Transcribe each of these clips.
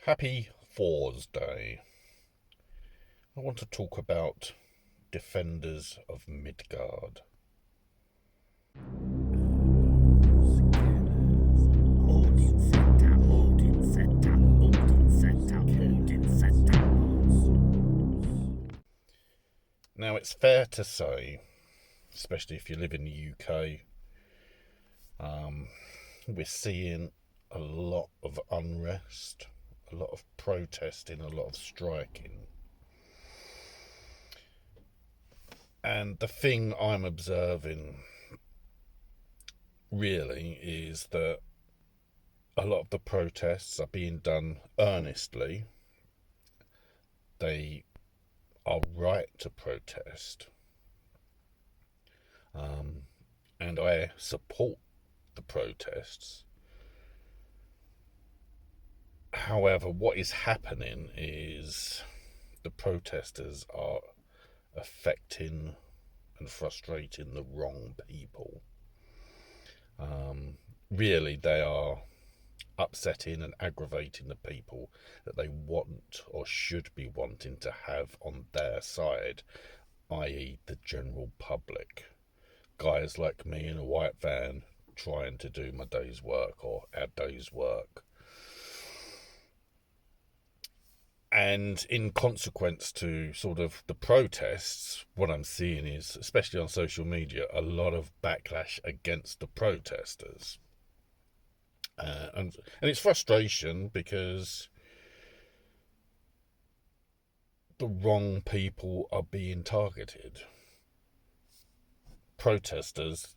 Happy Thor's Day. I want to talk about defenders of Midgard. Now, it's fair to say, especially if you live in the UK, we're seeing a lot of unrest, a lot of protesting, a lot of striking. And the thing I'm observing really is that a lot of the protests are being done earnestly. They are right to protest. And I support the protests. However, what is happening is the protesters are affecting and frustrating the wrong people. Really, they are upsetting and aggravating the people that they want or should be wanting to have on their side, i.e. the general public. Guys like me in a white van trying to do my day's work or our day's work. And in consequence to sort of the protests, what I'm seeing is, especially on social media, a lot of backlash against the protesters. And it's frustration because the wrong people are being targeted. Protesters,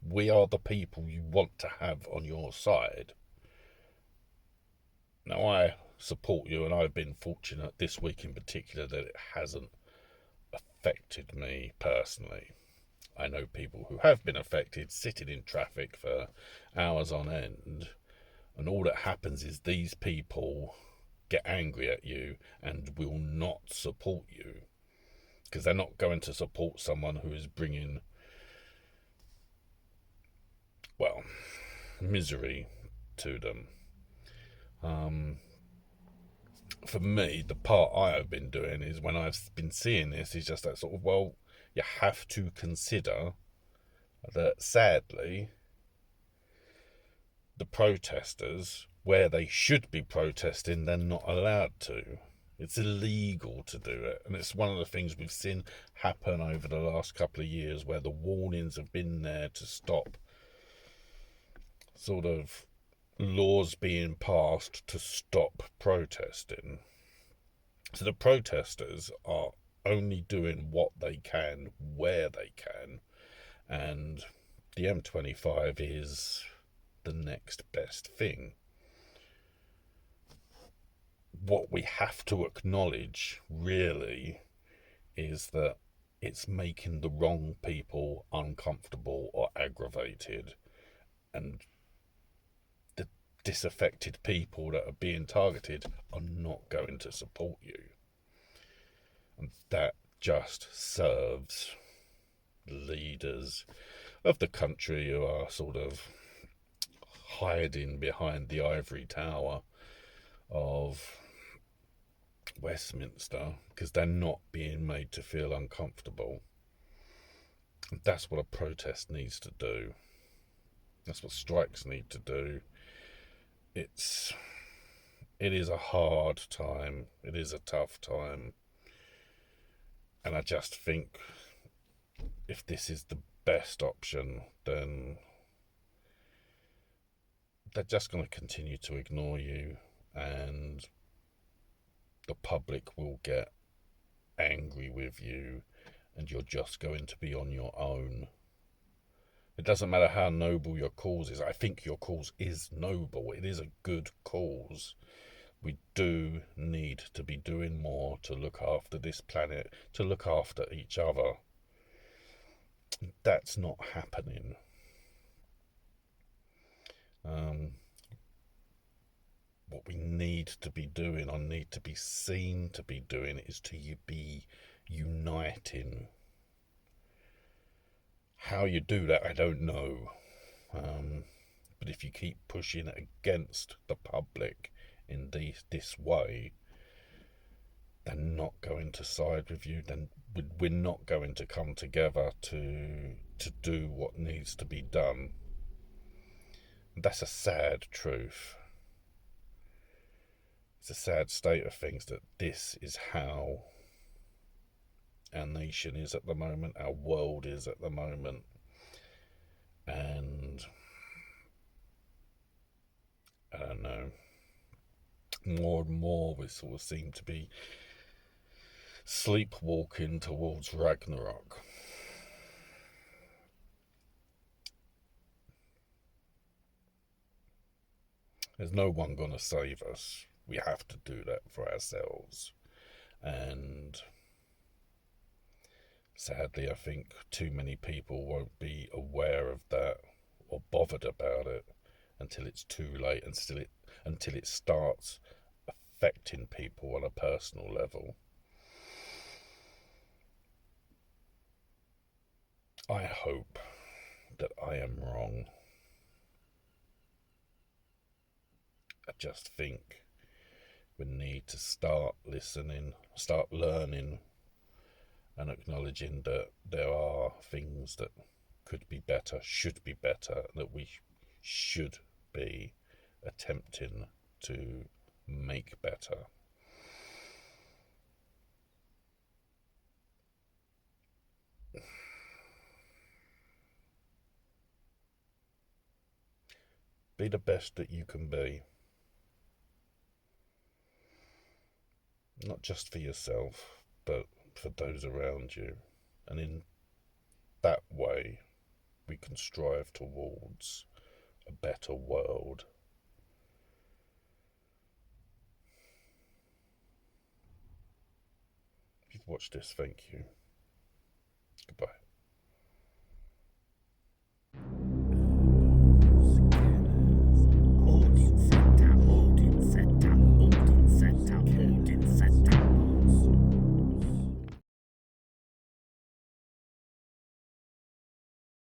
we are the people you want to have on your side. Now, I support you, and I've been fortunate this week in particular that it hasn't affected me personally. I know people who have been affected, sitting in traffic for hours on end, and all that happens is these people get angry at you and will not support you because they're not going to support someone who is bringing, well, misery to them. For me, the part I have been doing is when I've been seeing this is just that sort of, well, you have to consider that sadly the protesters, where they should be protesting, they're not allowed to. It's illegal to do it, and it's one of the things we've seen happen over the last couple of years where the warnings have been there to stop sort of laws being passed to stop protesting. So the protesters are only doing what they can where they can, and the M25 is the next best thing. What we have to acknowledge really is that it's making the wrong people uncomfortable or aggravated, and the disaffected people that are being targeted are not going to support you. And that just serves leaders of the country who are sort of hiding behind the ivory tower of Westminster because they're not being made to feel uncomfortable. That's what a protest needs to do. That's what strikes need to do. It is a hard time. It is a tough time. And I just think if this is the best option, then they're just going to continue to ignore you, and the public will get angry with you, and you're just going to be on your own. It doesn't matter how noble your cause is. I think your cause is noble. It is a good cause. We do need to be doing more to look after this planet, to look after each other. That's not happening. What we need to be doing, or need to be seen to be doing, is to be uniting. How you do that, I don't know. But if you keep pushing against the public in this way, they're not going to side with you. Then we're not going to come together to do what needs to be done. That's a sad truth. It's a sad state of things that this is how our nation is at the moment, our world is at the moment. And I don't know, more and more we sort of seem to be sleepwalking towards Ragnarok. There's no one going to save us. We have to do that for ourselves. And sadly, I think too many people won't be aware of that or bothered about it until it's too late, until it starts affecting people on a personal level. I hope that I am wrong. I just think we need to start listening, start learning, and acknowledging that there are things that could be better, should be better, that we should be attempting to make better. Be the best that you can be. Not just for yourself, but for those around you. And in that way, we can strive towards a better world. If you've watched this, thank you. Goodbye.